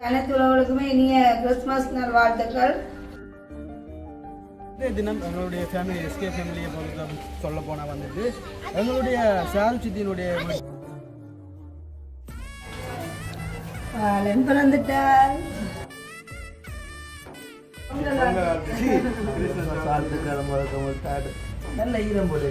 அனைத்து உறவுகளுக்குமே இனிய கிறிஸ்துமஸ் நாள் வாழ்த்துக்கள். இன்றைய தினம் எங்களுடைய ஃபேமிலி எஸ்கே ஃபேமிலியை பொறுத்த சொல்ல போனால் வந்துட்டு எங்களுடைய சாரு சித்தியினுடைய பிறந்துட்டார். நல்ல ஈரம் போல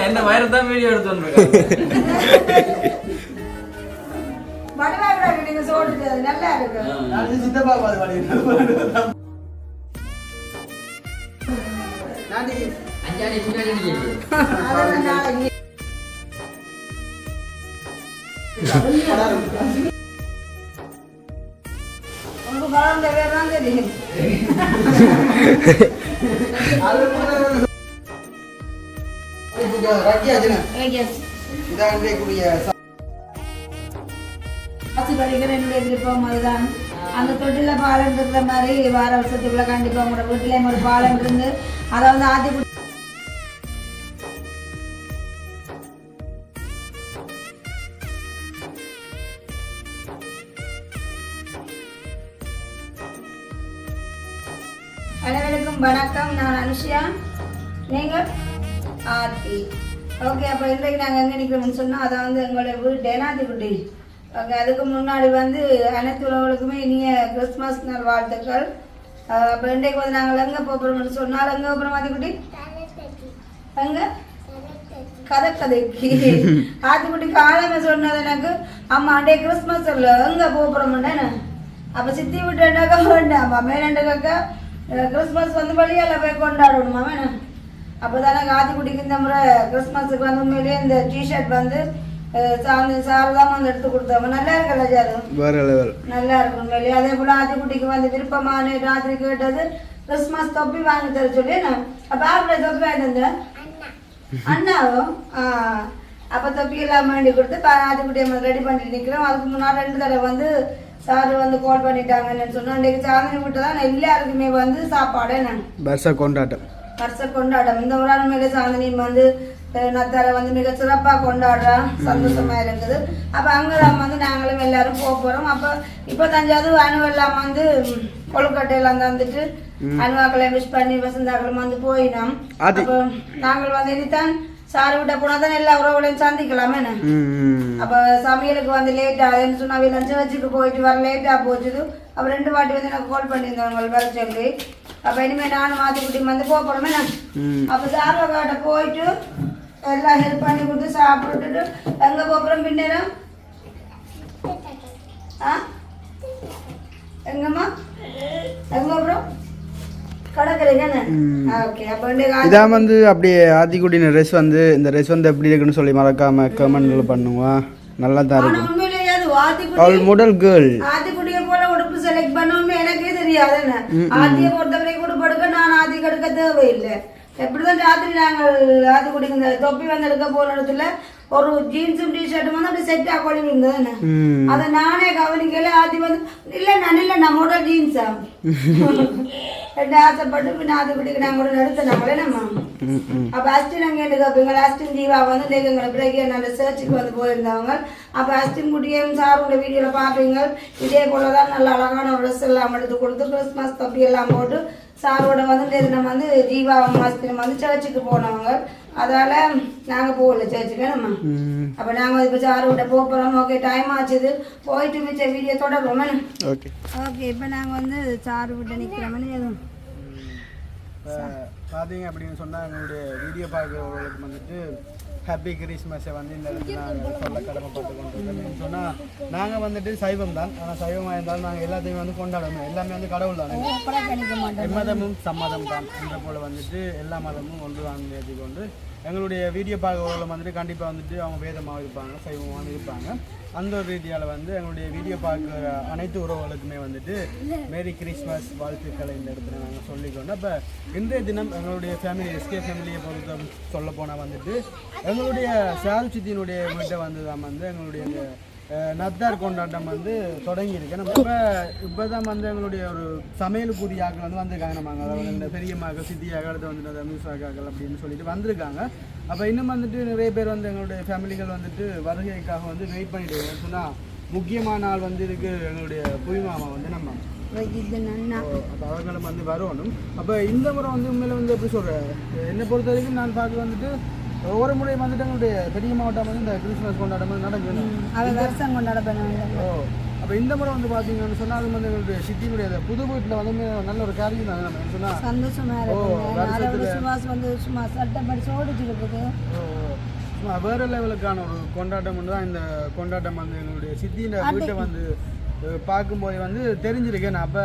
என்ன வயர் தான் வீடியோ எடுத்து நீங்க சொல்றது நல்லா இருக்கு. சித்தப்பா உங்க பழம் வேறாம் தெரியும். என்னுடைய விருப்பம் அதுதான். அந்த தொட்டில பாலம் இருக்கிற மாதிரி வார வருஷத்துக்குள்ள கண்டிப்பா உங்களோட வீட்டுல ஒரு பாலம் இருந்து அதை வந்து ஆத்தி அனைவருக்கும் வணக்கம். நான் அனுஷியா, நீங்கள் ஆர்த்தி. ஓகே, அப்போ இன்றைக்கு நாங்கள் எங்கே நிற்கிறோம்னு சொன்னால் அதை வந்து எங்களுடைய வீடு டேனாத்திக்குட்டி. ஓகே, அதுக்கு முன்னாடி வந்து அனைத்து உறவுகளுக்குமே இனிய கிறிஸ்துமஸ் நாள் வாழ்த்துக்கள். அப்போ இன்றைக்கு வந்து நாங்கள் எங்கே போகிறோம்னு சொன்னால் எங்கே போகிறோம் ஆத்திக்குட்டி? எங்கே கதைக்கு ஆத்திக்குட்டி காலமே சொன்னது எனக்கு, அம்மா அண்டே கிறிஸ்துமஸ் இல்லை எங்கே போகிறோம்னு. அப்போ சித்தி விட்டுனாக்கா வேண்டாம் மேலண்டக்காக்கா கிறிஸ்மஸ் வந்து வழியால் போய் கொண்டாடணுமா வேணும். அப்போ தானே ஆத்திக்குட்டிக்கு இந்த முறை கிறிஸ்மஸுக்கு வந்து உண்மையிலேயே இந்த டிஷர்ட் வந்து சாரதாம வந்து எடுத்து கொடுத்தாங்க. நல்லா இருக்குல்ல ஜாது? நல்லா இருக்கும் உண்மையிலேயே. அதே போல் ஆத்திக்குட்டிக்கு வந்து விருப்பமான ராத்திரி கேட்டது கிறிஸ்மஸ் தொப்பி வாங்கி தர சொல்லி நான் அப்போ ஆப்பிட தொப்பி வாங்கி தந்தேன் அண்ணாவும். அப்போ தொப்பி எல்லாம் வேண்டி கொடுத்து ஆத்திக்குட்டியை ரெடி பண்ணிட்டு நிற்கிறோம். அதுக்கு முன்னாடி 2 தடவை வந்து சார் வந்து கால் பண்ணிட்டாங்கன்னு சொன்னா அன்றைக்கு சாதனை விட்டு தான் எல்லாருக்குமே வந்து சாப்பாடு வருஷ கொண்டாட்டம். இந்த ஒரு மேலே சாதனையும் வந்து நத்தார வந்து மிக சிறப்பாக கொண்டாடுறா, சந்தோஷமா இருக்குது. அப்போ அங்கெல்லாம் வந்து நாங்களும் எல்லாரும் போக போகிறோம். அப்போ இப்போ தஞ்சாவூர் அணுவெல்லாம் வந்து கொழுக்கட்டையெல்லாம் தந்துட்டு அணுவாக்களை விஷ் பண்ணி வசந்தாக்களும் வந்து போயினோம். அப்போ நாங்கள் வந்து இனித்தான் சாரு விட்ட போனா தான் எல்லா உறவுகளையும் சந்திக்கலாமே. அப்ப சமையலுக்கு வந்து லேட் ஆகுதுன்னு சொன்னா லஞ்சம் வச்சுட்டு போயிட்டு வர லேட்டா போச்சுது. அப்ப 2 வாட்டி வந்து எனக்கு கால் பண்ணியிருந்தவங்க வர சொல்லி. அப்ப இனிமே நானும் மாத்திக்குட்டி வந்து போறோமே. அப்ப சார்வ காட்ட போயிட்டு எல்லாம் ஹெல்ப் பண்ணி கொடுத்து சாப்பிட்டுட்டு எங்க போறோம் பின்னேரம் எங்கம்மா எங்க போறோம் இதான் வந்து அப்படியே ஆத்திக்குட்டின ட்ரெஸ் வந்து இந்த ட்ரெஸ் வந்து எப்படி இருக்குன்னு சொல்லி மறக்காம கமெண்ட்ல பண்ணுவா. நல்லா தான் இருக்கும். அவள் மாடல் கேர்ள். ஆத்திக்குட்டியை போல உடுப்பு செலக்ட் பண்ணணும்னு எனக்கே தெரியாது. ஆத்தியை பொறுத்தவரை உடுப்படுக்க நான் ஆத்தி கடுக்க தேவையில்லை. எப்படிதான் ராத்திரி நாங்கள் ஆத்திக்குட்டிக்கு இந்த தொப்பி வந்து எடுக்க போன இடத்துல ஒரு ஜீன்ஸும் டிஷர்ட்டும் வந்து அப்படி செட் ஆகி இருந்தது. அதை நானே கவனிக்கல. ஆத்தி வந்து இல்ல நம்மளோட ஜீன்ஸா ரெண்டு ஆசைப்பட்டு பின்ன ஆத்திக்குட்டிக்கு நாங்கள் கூட நடத்தினாங்களே நம்ம. அப்போ அஸ்டின் அங்கே கேட்பீங்க. அஸ்டின் ஜீவா வந்து எங்களை பிறகு நல்ல சர்ச்சுக்கு வந்து போயிருந்தவங்க. அப்போ அஸ்டின் குட்டியும் சாருடைய வீடியோவில் பார்ப்பீங்க. இதே போல தான் நல்ல அழகான ஒரு ட்ரெஸ் எல்லாம் எடுத்து கொடுத்து கிறிஸ்மஸ் தொப்பி எல்லாம் போட்டு சாரோட வந்து நம்ம வந்து ஜீவா மாசத்துல வந்து சர்ச்சுக்கு போனவங்க. அதால நாங்க போகல சர்ச்சுக்கு நம்ம. அப்ப நாங்க இப்ப சாரு விட்ட போறோம். ஓகே, டைம் ஆச்சுது. போயிட்டு மிச்ச வீடியோ தொடர்றோம். ஓகே ஓகே, இப்ப நாங்க வந்து சாரு விட்ட நிக்கிறோம்னு எதுவும் பார்த்தீங்க அப்படின்னு சொன்னால் எங்களுடைய வீடியோ பார்க்குறவங்களுக்கு வந்துட்டு ஹாப்பி கிறிஸ்மஸை வந்து இந்த இடத்துல நாங்கள் சொல்ல கடமைப்பட்டு கொண்டிருக்கோம். சொன்னால் நாங்கள் வந்துட்டு சைவம் தான். ஆனால் சைவமாக இருந்தாலும் நாங்கள் எல்லாத்தையும் வந்து கொண்டாடணும். எல்லாமே வந்து கடவுள் தானே. எம்மதமும் சம்மதம் தான் என்ற போல் வந்துட்டு எல்லா மதமும் ஒன்று வாங்கி கொண்டு எங்களுடைய வீடியோ பார்க்குறவங்களும் வந்துட்டு கண்டிப்பாக வந்துட்டு அவங்க வேதமாக இருப்பாங்க, சைவமாக இருப்பாங்க. அந்த ஒரு ரீதியால் வந்து எங்களுடைய வீடியோ பார்க்குற அனைத்து உறவுகளுக்குமே வந்துட்டு மேரி கிறிஸ்மஸ் வாழ்த்துக்களை இந்த இடத்துல நாங்கள் சொல்லிக்கொண்டோம். அப்போ இன்றைய தினம் எங்களுடைய ஃபேமிலி எஸ்கே ஃபேமிலியை பொறுத்த சொல்ல போனால் வந்துட்டு எங்களுடைய சாரு சித்தியினுடைய வீட்டை வந்து தான் வந்து எங்களுடைய நத்தார் கொண்டாட்டம் வந்து தொடங்கியிருக்கு. நம்ம இப்போ தான் வந்து எங்களுடைய ஒரு சமையலுக்குரிய ஆக்கள் வந்து வந்திருக்காங்க. நம்ம அதாவது இந்த பெரியம்மாக்கள் சித்தியாக அடுத்து வந்து மியூசாக்காக்கள் அப்படின்னு சொல்லிட்டு வந்திருக்காங்க. அப்போ இன்னும் வந்துட்டு நிறைய பேர் வந்து எங்களுடைய ஃபேமிலிகள் வந்துட்டு வருகைக்காக வந்து வெயிட் பண்ணிட்டு இருக்கோம். சொன்னால் முக்கியமான ஆள் வந்து இருக்கு எங்களுடைய புய்மாமா வந்து நம்ம அப்போ அவர்களும் வந்து வரணும். அப்போ இந்த முறை வந்து உண்மையில வந்து எப்படி சொல்கிறேன், என்னை பொறுத்த வரைக்கும் நான் பார்க்க வந்துட்டு ஒவ்வொரு முறையும் வந்துட்டு எங்களுடைய பெரிய மாவட்டம் வந்து இந்த கிறிஸ்துமஸ் கொண்டாட்டம் வந்து நடக்குது. வருஷம் கொண்டாடப்படுவாங்க. அப்போ இந்த முறை வந்து பார்த்தீங்கன்னு சொன்னால் அது வந்து எங்களுடைய சிட்டியினுடைய அந்த புது வீட்டில் வந்து நல்ல ஒரு காரியம் தான் நம்ம சொன்னால் சந்தோஷமா இருக்கு. வந்து சும்மா சட்டப்படி சோடிச்சு இருக்குது. வேறு லெவலுக்கான ஒரு கொண்டாட்டம் தான் இந்த கொண்டாட்டம் வந்து எங்களுடைய சித்தியின் வீட்டை வந்து பார்க்கும்போது வந்து தெரிஞ்சிருக்கேன். அப்போ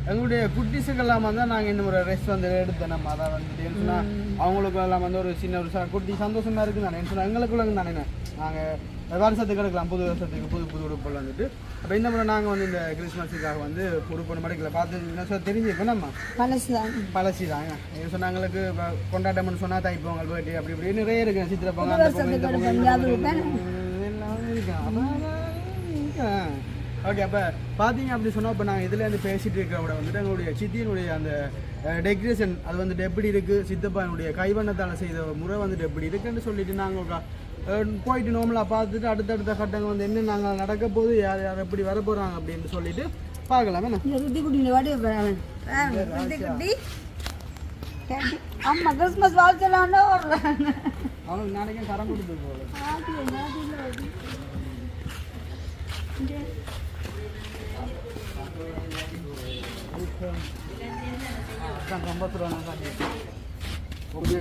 எங்களுடைய குட்டிஸுக்கெல்லாம் வந்து நாங்கள் இன்னும் ஒரு ரெஸ்ட் வந்து எடுத்தேன். நம்ம அதை வந்துட்டு சொன்னால் அவங்களுக்கு எல்லாம் வந்து ஒரு சின்ன ஒரு குட்டி சந்தோஷமாக இருக்குது. நான் சொன்னால் எங்களுக்குள்ள தானே நாங்கள் வருஷத்துக்கு எடுக்கலாம், புது வருஷத்துக்கு புது புது உடுப்புகள் வந்துட்டு. அப்போ இந்த முறை நாங்கள் வந்து இந்த கிறிஸ்மஸுக்காக வந்து உடுப்பு மடிக்கல பார்த்து தெரிஞ்சிருக்கோம். நம்ம பழசி தாங்க சொன்னால் எங்களுக்கு கொண்டாட்டம்னு சொன்னால் தைப்பொங்கல் பர்த்டே அப்படி இப்படி நிறைய இருக்குது. சித்திரை பொங்கல் அந்த பொங்கல் இந்த பொங்கல் எல்லாமே இருக்கேன். ஓகே, அப்போ பார்த்தீங்க அப்படி சொன்னால் இப்போ நாங்கள் இதுலேருந்து பேசிகிட்டு இருக்கிற வந்துட்டு எங்களுடைய சித்தியினுடைய அந்த டெக்கரேஷன் அது வந்துட்டு எப்படி இருக்குது, சித்தப்பானுடைய கைவண்ணத்தால் செய்த முறை வந்துட்டு எப்படி இருக்குன்னு சொல்லிட்டு நாங்கள் போயிட்டு நோமலாக பார்த்துட்டு அடுத்தடுத்த கட்டங்கள் வந்து என்ன நாங்கள் நடக்க போது யார் யார் எப்படி வர போகிறாங்க அப்படின்னு சொல்லிட்டு பார்க்கலாம். அம்மா கிறிஸ்மஸ் வாழ்த்தலான்னு அவங்களுக்கு நாளைக்கே கரம் கொடுத்து போகிறேன். ரொம்ப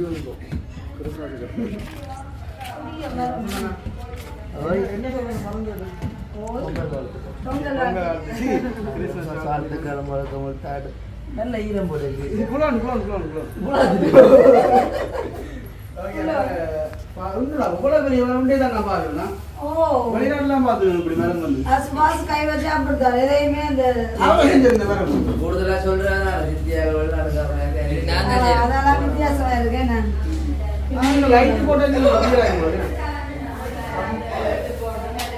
நல்ல ஈரம் போல இருக்கு. கூடுதலா சொல்றாங்க வித்தியாசமா இருக்கேன்.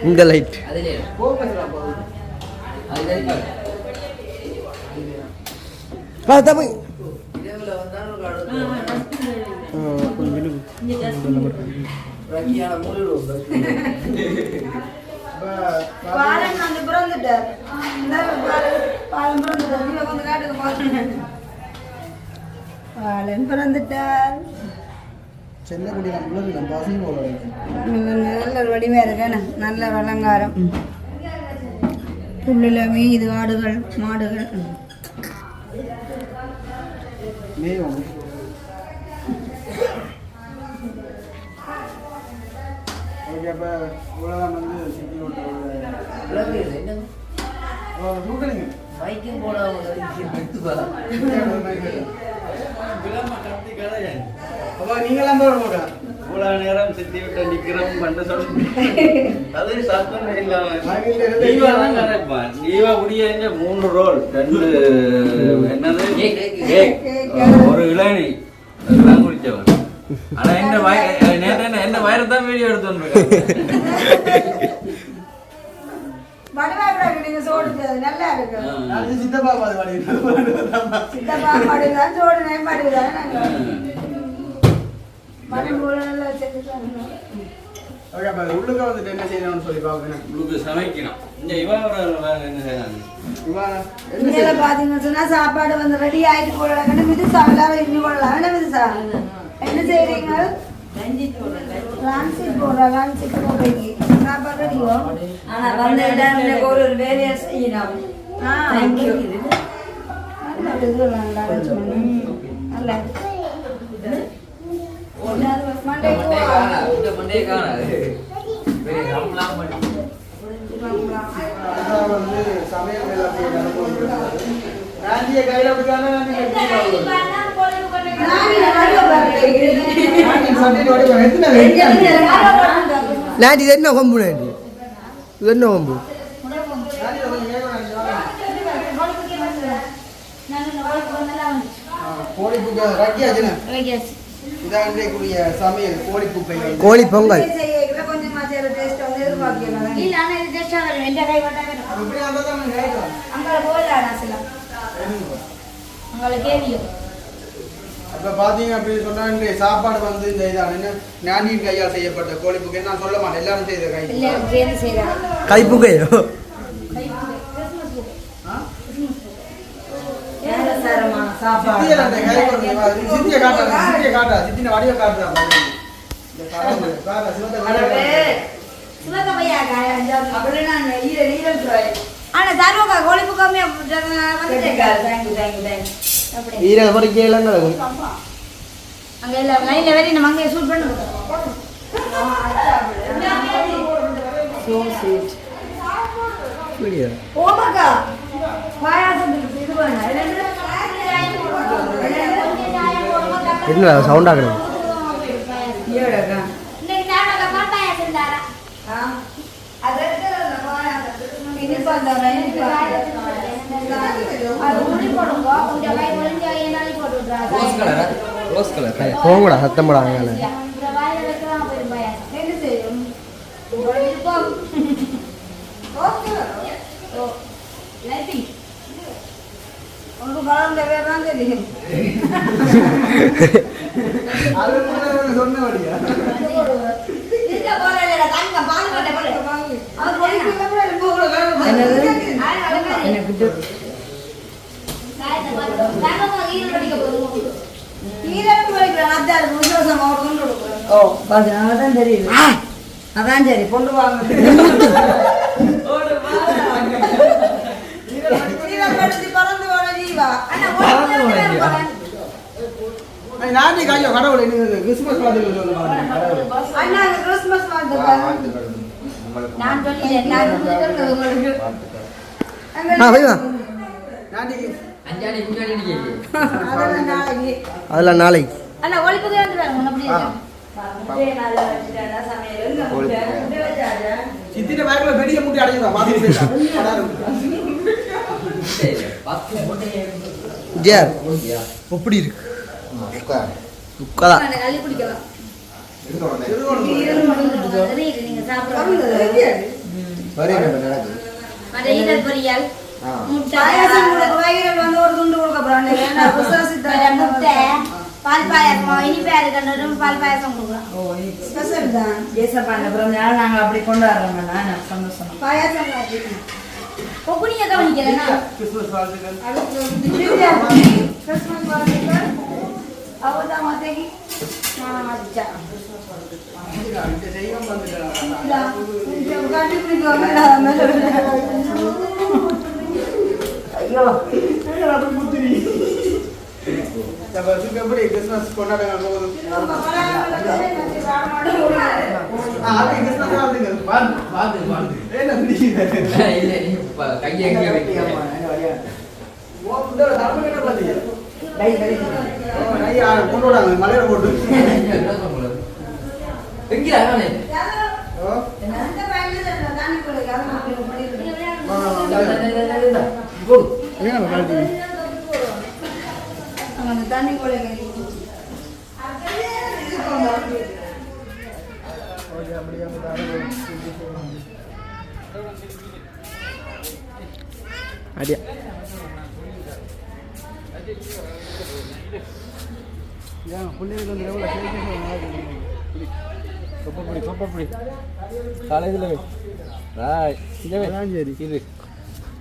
இந்த லைட் தமிழ் பிறந்துட்டார். நல்ல வடிவா இருக்கேன், நல்ல அலங்காரம். புல்லுல மீது ஆடுகள் மாடுகள். இவ்வளவு நேரம் சித்தி விட்டு நிக்கிறோம் பண்ண சொல்லு. அது சத்தம் இல்லாம நீவா முடிய 3 ரோல் 2 என்னது ஒரு இளநீ எல்லாம் குடிச்சவன். ஆனா என்ன வயிறுதான் வீடியோ எடுத்து நல்லா இருக்கு. சித்தப்பா உள்ளுக்க வந்துட்டு என்ன செய்யணும்னு சொல்லி பாக்கணும். உங்களுக்கு சமைக்கணும். பாத்தீங்கன்னு சொன்னா சாப்பாடு வந்து ரெடி ஆயிட்டு போடலாம். மிதுசா எல்லாரும் இஞ்சி போடலாம். என்ன மிதுசா என்ன செய்யறீங்க? சாப்பாடு ரெடியோ? ஆனா வந்து ஒரு வேலையை செய்யணும். நல்லா நாட்டி என்ன கொம்பு நாட்டி இது என்ன கொம்பு கோழி பொங்கல் கொஞ்சம் எதிர்பார்க்கிறேன். இல்ல ஆனா இது டேஸ்டா வரும் எந்த கை போட்டா வரும் அப்படி அந்த தான் கேட்கலாம். அங்கே போயிடலாம் நான் உங்களுக்கு கேவியும் அப்போ பார்த்தீங்க அப்படின்னு சொன்னா இந்த சாப்பாடு வந்து இந்த இதான ஞானியின் கையால் செய்யப்பட்ட கோழிப்புக்கு நான் சொல்ல மாட்டேன் எல்லாரும் செய்த கை எல்லாரும் சேர்ந்து செய்கிறாங்க. கைப்புகையோ ஏலசாரமான சாப்பாடு. சித்தியை அந்த கை கொடுத்து சித்தியை காட்டா சித்தின வடிவ காட்டுறா ஆனா தருவக்கா கோழிப்பு கம்மியா வந்துட்டேன். ஈரல் பொறிக்க இளங்கலகும் அங்க எல்லாம் லைன்ல வேற நம்ம அங்கே ஷூட் பண்ணுவோம். ஓமாக்கா பாயாசம் இது பண்ண என்ன சவுண்ட் ஆகுது ஏடக்கா இன்னைக்கு நாம பாப்பாயா செஞ்சாரா அதற்கு இனிப்பா அது உளி போடுங்க கொஞ்சம் கை ஒளிஞ்சா ஏனாலி போட்டு விட்றாங்க ரோஸ் கலர் போங்கடா சத்தம் போடாங்க இந்த வாயில வைக்கலாம் போயிடும் பாயாசம் என்ன செய்யும் லைட்டிங் உனக்கு பழம் தேவையான தெரியும். அது சொன்ன வழியா இதுல போறல தங்க பால் போட்ட போல அவர் போறா எனக்கு காயத்தை பாத்து நாங்க ஈரல் அடிக்க போறோம் ஈரல் போய்க்கிறேன் அதான் விசுவாசம் அவர் கொண்டு கொடுக்குறேன். ஓ பாரு அதான் தெரியுது. அதான் சரி கொண்டு வாங்க. பறந்து போன ஜீவா நானே கையோ கடவுள் என்ன கிறிஸ்மஸ் வாழ்த்துக்கள் சொல்லுவாங்க அண்ணா கிறிஸ்மஸ் வாழ்த்துக்கள். நான் சொல்லிட்டேன் நான் உங்களுக்கு போய் வா நாளைக்கு அஞ்சாடி முன்னாடி கேக்கு அதெல்லாம் நாளைக்கு அதெல்லாம் நாளைக்கு அண்ணா ஒளிப்புக்கு வந்து வரணும் அப்படி முட்டையை நல்லா வச்சுட்டா சமையல் இல்லை முட்டை வச்சாச்சா சித்தின பேக்ல வெடிய முட்டி அடையுதா பாத்து ஜியார் எப்படி இருக்கு உட்காதா அந்த கள்ளி குடிக்கலாம் நீங்க சாப்பிடுறது அந்த ஈரல் பொரியல் முட்டை பாயாசம் கொடுக்க வயிறு வந்து ஒரு துண்டு கொடுக்க போறாங்க. ஏன்னா அந்த முட்டை பால் பாயாசம் இனிப்பா இருக்கணும் பால் பாயாசம் கொடுக்கலாம் ஸ்பெஷல் தான். ஏசப்பாண்ட பிறந்தநாள் நாங்கள் அப்படி கொண்டாடுறோம் நான் சந்தோஷம். பாயாசம் ஒப்புனிய கவனிக்கலன்னா கிறிஸ்மஸ் வாழ்த்துக்கள் கிறிஸ்மஸ் வாழ்த்துக்கள். அவதான் மாத்தேகி நான் மதிச்சா செய்யும் வந்துட்டேன் கண்டுபிடிக்க ஐயோ எப்படி கிறிஸ்மஸ் கொண்டாடுங்க போகுது கிறிஸ்மஸ் வாழ்த்துக்கள் என்ன கையை எங்கே வைக்கிறேன் கொண்டு விடாங்க மலையில போட்டு எங்கே அதானே அந்த வயலுல தானே கொடுக்க அந்த தண்ணி கொடுக்க அடியா பிள்ளைகளுக்கு வந்து எவ்வளோ சொப்பப்படி காலேஜில் ராய் சரி இது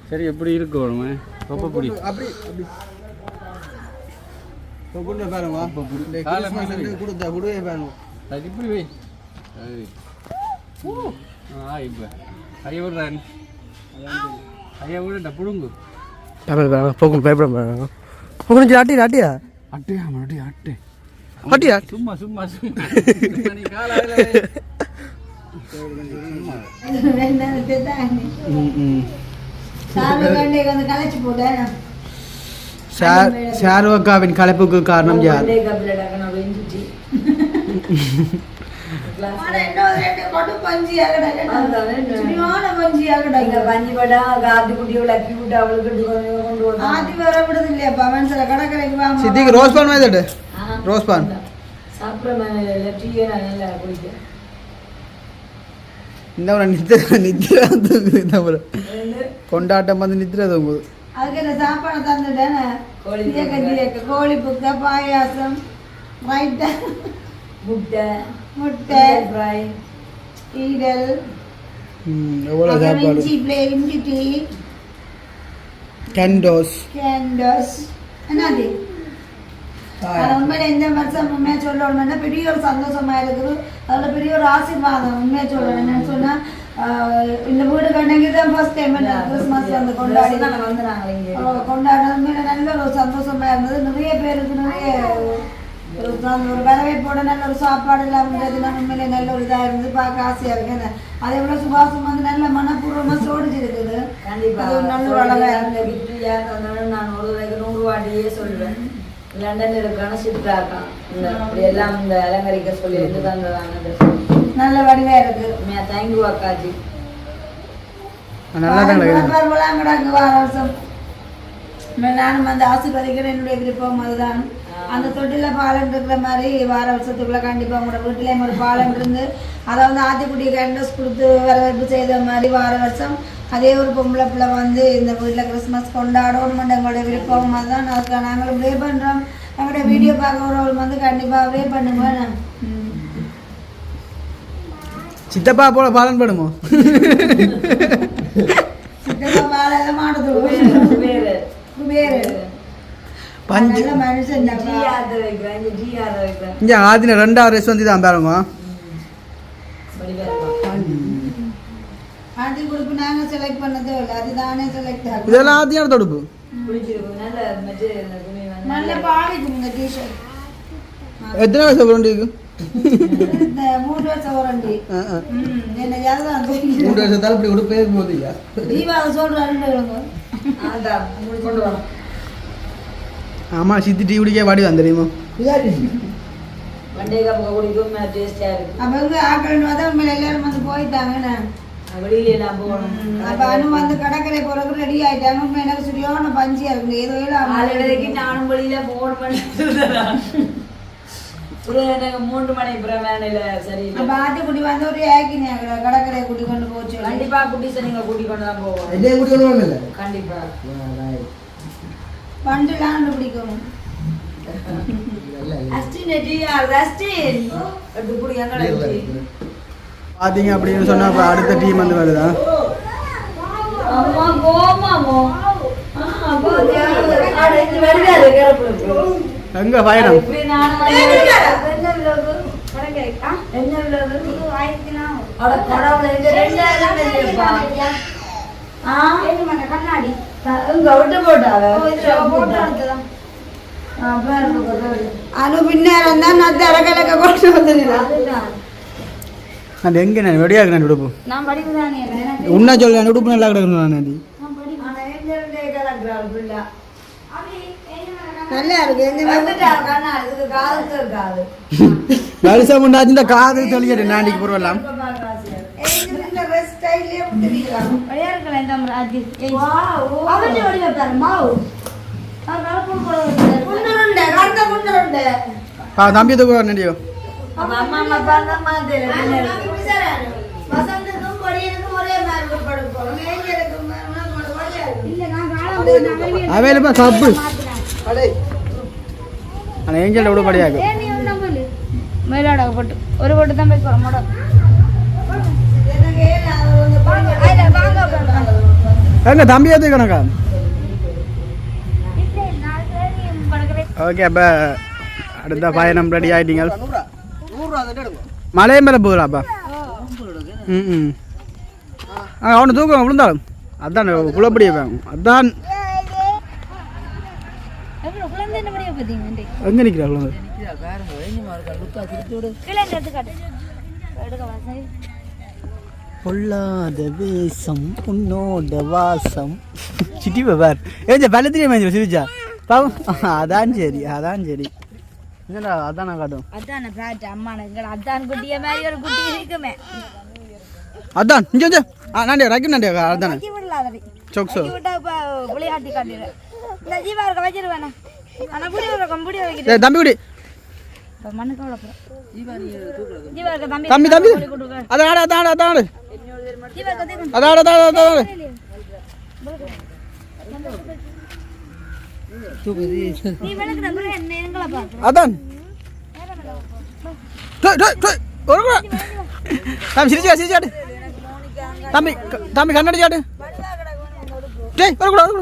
சரி எப்படி இருக்கு வருமா சொப்பப்படி அப்படி அப்படி கொண்டு பாருங்க கிறிஸ்மஸ் கொடுத்தா கொடுவே பாருங்க அது இப்படி வை இப்போ ஐயா விடுறான் ஐயா விட புடுங்கு போகும் பயப்பட போகும் ஆட்டி ஆட்டியா அட்டையா மறுபடி அட்டை ஆட்டியா சும்மா சும்மா சும்மா நீ காலையில் கலைச்சு போட்டேன் ஷாருக்காவின் கலைப்புக்கு காரணம் யார் சித்திக்கு ரோஸ் பான் மாதிரி ரோஸ் பான் இந்த ஒரு நித்திர தூங்குது இந்த ஒரு கொண்டாட்டம் வந்து நித்திர தூங்குது. அதுக்கு இந்த சாப்பாடு தந்துட்டேன். கோழி புக்கை, பாயாசம், ரைட்டா, முட்டை ஃப்ரை ஈடல், எவ்வளோ சாப்பாடு, இஞ்சி டீ, கேண்டோஸ். என்னது உண்மையில இந்த வருஷம் உண்மையா சொல்லணும்னா பெரிய ஒரு சந்தோஷமா இருக்குது. அதில் பெரிய ஒரு ஆசீர்வாதம் உண்மையா சொல்லணும். என்னன்னு சொன்னா இந்த வீடு கண்ணுக்கு தான் ஃபர்ஸ்ட் டைம் கிறிஸ்மஸ் வந்து கொண்டாடி கொண்டாடுறது நல்ல ஒரு சந்தோஷமா இருந்தது. நிறைய பேருக்கு நிறைய ஒரு வரவேற்போட நல்ல ஒரு சாப்பாடு இல்லாம உண்மையிலே நல்ல ஒரு இதாக இருந்து பார்க்க ஆசையா இருக்கு. அதே போல சுபாசம் வந்து நல்ல மனப்பூர்வமா சோடிச்சு இருக்குது. கண்டிப்பா நல்ல ஒரு அழகா இருந்தது. நான் ஒரு 100 வாட்டியே சொல்லுவேன். லண்டன்ல இருக்கான சித்ராக்கான் இப்படி எல்லாம் இந்த அலங்கரிக்க சொல்லி வந்து தந்ததாங்க. நல்ல வடிவா இருக்கு. தேங்க்யூ அக்காஜி. கிடாங்க வார வருஷம் நானும் வந்து ஆசீர்வதிக்கிறேன். என்னுடைய விருப்பம் அதுதான். அந்த தொட்டில பாலன் இருக்கிற மாதிரி வார வருஷத்துக்குள்ள கண்டிப்பா உங்களோட வீட்டிலேயும் ஒரு பாலன் இருந்து அதை வந்து ஆத்திக்குடி கேண்டஸ் கொடுத்து வரவேற்பு செய்த மாதிரி வார வருஷம் அதே ஒரு பொம்பளை பிள்ளை வந்து இந்த வீட்டில் கிறிஸ்மஸ் கொண்டாடணும் எங்களுடைய விருப்பம். அதுதான் அதுக்கு நாங்கள் ப்ரே பண்ணுறோம். எங்களுடைய வீடியோ பார்க்குறவங்க வந்து கண்டிப்பாக ப்ரே பண்ணுவேன். சித்தப்பா போல பாலன் பண்ணுமோ? சித்தப்பா பாலம் மாடுது வேறு பஞ்சு மனுஷன் இங்கே ஆதின 2வது வயசு வந்து தான் பாருங்க. ஆதி குடுப்பு நாங்க செலக்ட் பண்ணதே இல்லை. அதுதானே செலக்ட் ஆகும். இதெல்லாம் ஆதியான தொடுப்பு நல்ல பாடிக்குங்க டிஷர்ட். எத்தனை வயசு வரண்டிக்கு? 3 வருஷம் வரண்டி. என்ன யாரும் 3 வருஷத்தால் இப்படி உடுப்பே போதில்லையா? தீபாவளி சொல்றாருங்க. ஆமா சித்தி டீ குடிக்க வாடி வந்துடுமா? அவங்க ஆக்கணும் தான் உண்மையில எல்லாரும் வந்து போயிட்டாங்க. அப்ப அனு வந்து கடற்கரை போறதுக்கு ரெடி ஆயிட்டாங்க. உண்மை எனக்கு சரியான பஞ்சியா இருக்கு. ஏதோ நானும் வழியில 3 மணி 3 மணி பிரமேனில சரி. அப்ப ஆட்டுக்குடி வந்து ஒரு ஏக்கினே கடற்கரை கூட்டி கொண்டு போச்சு. கண்டிப்பா குட்டி நீங்க கூட்டி கொண்டு தான் போவோம். கண்டிப்பா பண்டுலாம் பிடிக்கும். பாத்தீங்க அப்படின்னு சொன்னா அடுத்த டீம் வந்து வருதா? எங்க பயணம்? கண்ணாடி அனு பின்னாரம் தான் நான் தரகலக்க கொண்டு வந்துடுறேன். அது எங்க நான் வெடியாக்குறேன் உடுப்பு. நான் படிப்புதானே உன்ன சொல்றேன் உடுப்பு நல்லா கிடக்கணும். நான் நல்லா இருக்கு. வருஷம் முன்னாடி இந்த காது தெளிக்கிறேன். நாளைக்கு போறலாம் தம்பி தூக்க நடியோ. அவையிலுமா கப்பு ஆனால் ஏஞ்சல் எவ்வளோ படியாது. மேலாட போட்டு ஒரு போட்டு தான் போய் போகிறோம். எங்க தம்பியா தூக்கணக்கா? ஓகே அப்போ அடுத்த பயணம் ரெடி ஆகிட்டீங்க. மலையை மேலே போகிறாப்பா? ம் அவனை தூக்கம் விழுந்தாலும் அதான் குளப்படியே அதான் எங்க நிக்கிறா குழந்தை? பொல்லாத வேஷம் உன்னோட வாசம் சிட்டி பார் ஏஞ்சா பள்ளத்திலே மேஞ்சு சிரிச்சா பாவம். அதான் சரி அதான் சரி. என்னடா அதான் நான் காட்டும். அதான் பிராட் அம்மா அதான் குட்டிய மாதிரி ஒரு குட்டி இருக்குமே. அதான் இங்க வந்து நாண்டியா ரக்கி நாண்டியா அதான் சோக்ஸோ விளையாட்டி காட்டிடுறேன். இந்த ஜீவா இருக்க வச்சிருவேண்ணா. ஆனால் குடி கம்புடி வைக்கிட்டு தம்பி குடி மண்ணுக்கு அவ்வளோ ஜீவா இருக்க தம்பி தம்பி அதான் அதான் அதான் அதான் அதான் அதான் அதான் தம்பி சிரிச்சாடு தம்பி தம்பி கண்ணடிச்சாடு டேய் வரக்கூடாது